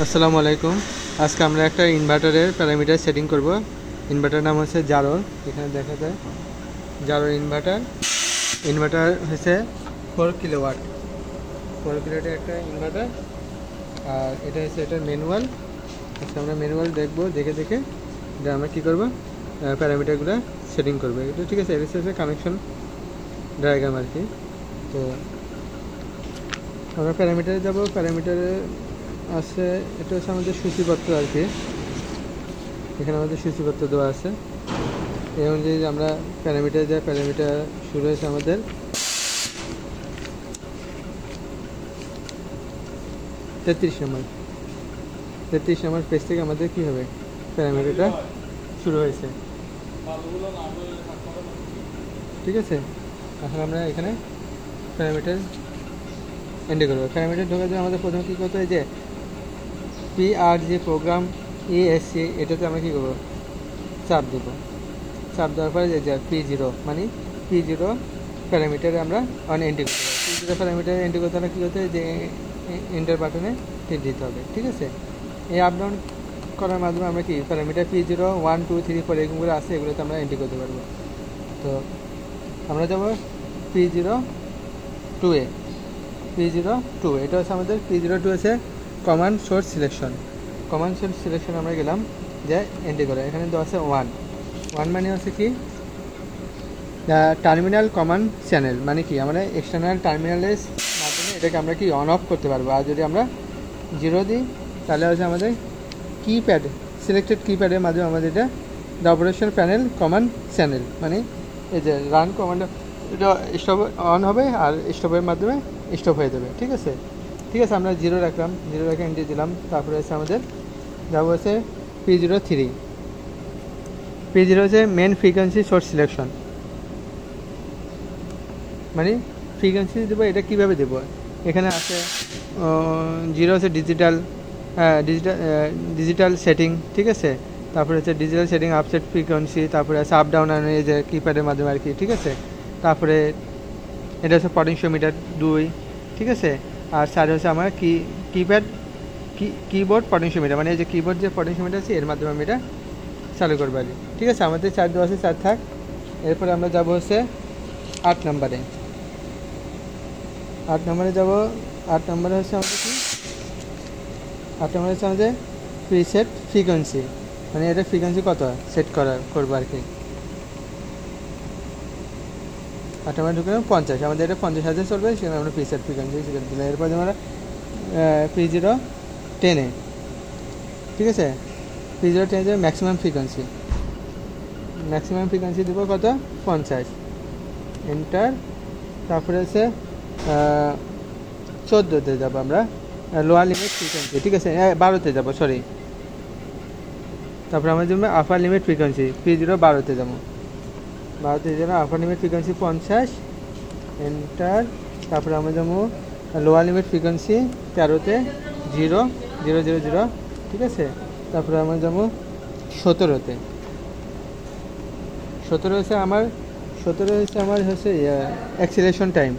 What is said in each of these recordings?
আসসালামু আলাইকুম। আজকে আমরা একটা ইনভার্টারের প্যারামিটার সেটিং করব। ইনভার্টার নাম হচ্ছে জারোর। এখানে দেখা যায় জারোর ইনভার্টার হচ্ছে 4 কিলোওয়াট। 4 কিলোওয়াটের একটা ইনভার্টার। আর এটা হচ্ছে এটার ম্যানুয়াল। আজকে আমরা ম্যানুয়াল দেখবো, দেখে দেখে এটা আমরা কী করবো, প্যারামিটারগুলো সেটিং করবো। এটা ঠিক আছে, এটা হচ্ছে কানেকশন ডায়াগ্রাম আর কি। তো আমরা প্যারামিটারে যাব। প্যারামিটারে আছে, এটা হচ্ছে আমাদের সূচিপত্র আর কি। এখানে আমাদের সূচিপত্র দেওয়া আছে। এই অনুযায়ী আমরা প্যারামিটার যাই। প্যারামিটার শুরু হয়েছে আমাদের 33 নম্বর পেজ থেকে আমাদের কী হবে, প্যারামিটারটা শুরু হয়েছে। ঠিক আছে, এখন আমরা এখানে প্যারামিটার এন্ট্রি করবো। প্যারামিটার ঢোকার জন্য আমাদের প্রথমে কী করতে হয়, যে পিআর যে প্রোগ্রাম ESC, এটাতে আমরা কী করবো, চাপ দেবো। চাপ দেওয়ার পরে যে P0 মানে P0 প্যারামিটারে আমরা এন্ট্রি করতে পারি। P0 প্যারামিটারে এন্ট্রি করতে হলে কী করতে হয়, যে এন্টার বাটনে টিপ দিতে হবে। ঠিক আছে, এই আপ ডাউন করার মাধ্যমে আমরা কি প্যারামিটার P0 1 2 3 4 এগুলো আছে, এগুলোতে আমরা এন্ট্রি করতে পারবো। তো আমরা যাবো P0 2-এ। P0 2 এটা হচ্ছে আমাদের P0 2 হচ্ছে command source selection. Command source selection আমরা গেলাম, যে এন্ট্রি করে। এখানে দেওয়া আছে 1 মানে হচ্ছে কি, টার্মিনাল কমান্ড চ্যানেল মানে কি, আমরা এক্সটার্নাল টার্মিনালের মাধ্যমে এটাকে আমরা কি অন অফ করতে পারবো। আর যদি আমরা 0 দিই, তাহলে হচ্ছে আমাদের কিপ্যাড, সিলেক্টেড কিপ্যাডের মাধ্যমে আমাদের এটা the operation panel command channel মানে এই যে রান কমান্ড, এটা স্টপ অন হবে আর স্টপের মাধ্যমে স্টপ হয়ে যাবে। ঠিক আছে, আমরা 0 রাখলাম, 0 রেখে এন্ট্রি দিলাম। তারপরে হচ্ছে আমাদের যাবো হচ্ছে P0 3। P0 হচ্ছে মেন ফ্রিকোয়েন্সি সোর্স সিলেকশন মানে ফ্রিকোয়েন্সি দেবো। এটা কীভাবে দেবো, এখানে আছে 0 হচ্ছে ডিজিটাল সেটিং। ঠিক আছে, তারপরে হচ্ছে ডিজিটাল সেটিং আপসেট ফ্রিকোয়েন্সি, তারপরে আছে আপ ডাউন আর এই যে কিপ্যাডের মাধ্যমে আর কি। ঠিক আছে, তারপরে এটা হচ্ছে পটেনশিওমিটার 2। ঠিক আছে, আর 4 হচ্ছে আমার কিপ্যাড কিবোর্ড পটেনশিওমিটার মানে এই যে কিবোর্ড যে পটেনশিওমিটার আছে, এর মাধ্যমে আমি এটা চালু করবো আর কি। ঠিক আছে, আমাদের 4 দেওয়া আছে, 4 থাক। এরপরে আমরা যাবো হচ্ছে 8 নম্বরে। 8 নম্বরে যাবো। 8 নম্বরে হচ্ছে আমাদের কি, 8 নম্বরে হচ্ছে আমাদের প্রিসেট ফ্রিকোয়েন্সি মানে এটা ফ্রিকোয়েন্সি কত সেট করবো আর কি। 8 নম্বরে ঢুকে 50, আমাদের এটা 50,000 চলবে, সেখানে আমরা প্রিসেট ফ্রিকোয়েন্সি সিলেক্ট দিলাম। এরপর আমরা P0 10-এ। ঠিক আছে, P0 10 যাবে ম্যাক্সিমাম ফ্রিকোয়েন্সি দেবো কত, 50। এন্টার। তারপরে হচ্ছে 14-তে যাবো আমরা, লোয়ার লিমিট ফ্রিকোয়েন্সি। ঠিক আছে, 12-তে যাবো, সরি। তারপরে আমাদের জন্য আপার লিমিট ফ্রিকোয়েন্সি P0 12-তে যাবো। 12-তে যাবো আপার লিমিট ফ্রিকোয়েন্সি 50। এন্টার। তারপরে আমরা যাবো লোয়ার লিমিট ফ্রিকোয়েন্সি 13-তে 0 0 0 0। ঠিক আছে, তারপরে আমরা যাবো 17-তে। 17 হচ্ছে আমার 17 হচ্ছে আমার হচ্ছে অ্যাক্সিলারেশন টাইম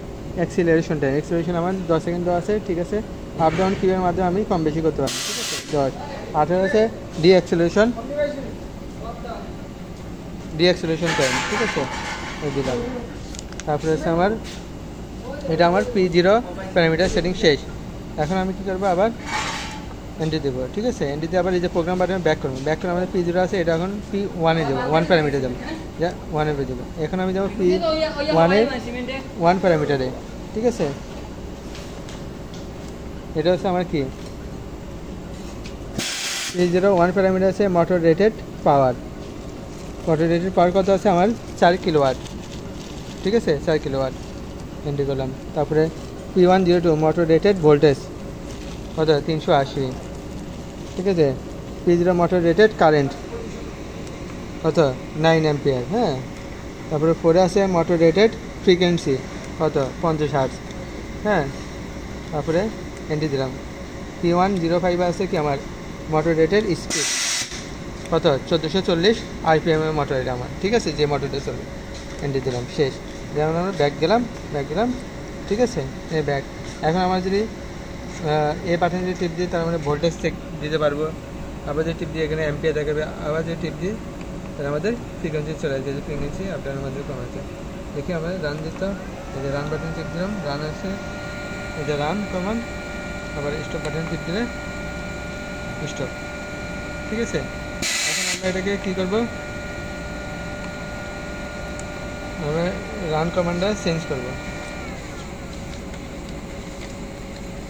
আমার 10 সেকেন্ড দেওয়া আছে। ঠিক আছে, আপ ডাউন কিউবের মাধ্যমে আমি কম বেশি করতে পারি। ঠিক আছে, 10। 18 হচ্ছে ডিঅ্যাক্সিলারেশন টাইম। ঠিক আছে, দিলাম। তারপরে হচ্ছে এটা আমার P0 প্যারামিটার সেটিং শেষ। এখন আমি কী করবো, আবার এন্ট্রি দেবো। ঠিক আছে, এন্ট্রি দিয়ে আবার এই যে প্রোগ্রাম বাটনে ব্যাক করবো। আমাদের P0 আছে, এটা এখন P1-এ যাবো, 1 প্যারামিটার যাবো, যা 1-এ যাবো। এখন আমি যাবো P1-এর 1 প্যারামিটারে। ঠিক আছে, এটা হচ্ছে আমার কি P0 1 প্যারামিটার আছে মোটর রেটেড পাওয়ার কত আছে আমার, 4 কিলোওয়াট। ঠিক আছে, 4 কিলোওয়াট এন্ট্রি করলাম। তারপরে P102 মোটর রেটেড ভোল্টেজ কত, 380। ঠিক আছে, P0 মোটর রেটেড কারেন্ট কত, 9 অ্যাম্পিয়ার। হ্যাঁ, তারপরে 4-এ আছে মোটর রেটেড ফ্রিকোয়েন্সি কত, 50 হার্টজ। হ্যাঁ, তারপরে এন্ট্রি দিলাম। P105 আছে কি আমার মোটর রেটেড স্পিড কত, 1440 RPM এর মোটর এটা আমার। ঠিক আছে, যে মোটরটা চলবে। এন্ট্রি দিলাম, শেষ। যেমন আমরা ব্যাক গেলাম। ঠিক আছে, এই ব্যাক। এখন আমার যদি এ বাটন যে টিপ দিই তার মানে ভোল্টেজ চেক দিতে পারবো, আবার যে টিপ দিয়ে এখানে এম্পিয়ার দেখাবে, আবার যে টিপ দিই তাহলে আমাদের ফ্রিকোয়েন্সি চলে আসবে, যে ফ্রিকোয়েন্সি আপনার আমাদের কমাতে। দেখি আমরা রান দিতাম, এই যে রান বাটন টিপ দিলাম, রান আসে, এই যে রান কমান, আবার স্টপ বাটন টিপ দিলে স্টপ। ঠিক আছে, এখন আমরা এটাকে কী করবো, আমরা রান কমান্ডটা চেঞ্জ করব।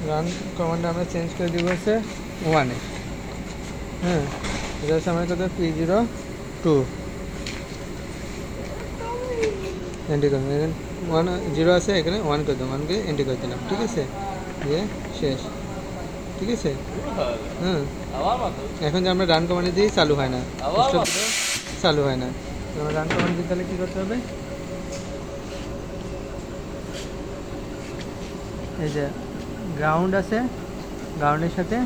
রান কমান্ডটা আমরা চেঞ্জ করে দিব হচ্ছে 1-এ। হ্যাঁ, এটা হচ্ছে আমার কথা P02 এন্ট্রি করলাম, এখানে 1 0 আছে, এখানে 1 করে দিলাম, 1কে এন্ট্রি করে দিলাম। ঠিক আছে, দিয়ে শেষ। ঠিক আছে, হ্যাঁ। এখন যে আমরা রান কমান্ডে দিই চালু হয় না, চালু হয় না। আমরা রান কমান্ড দিই তাহলে কী করতে হবে, এই যে গ্রাউন্ড আছে, গ্রাউন্ডের সাথে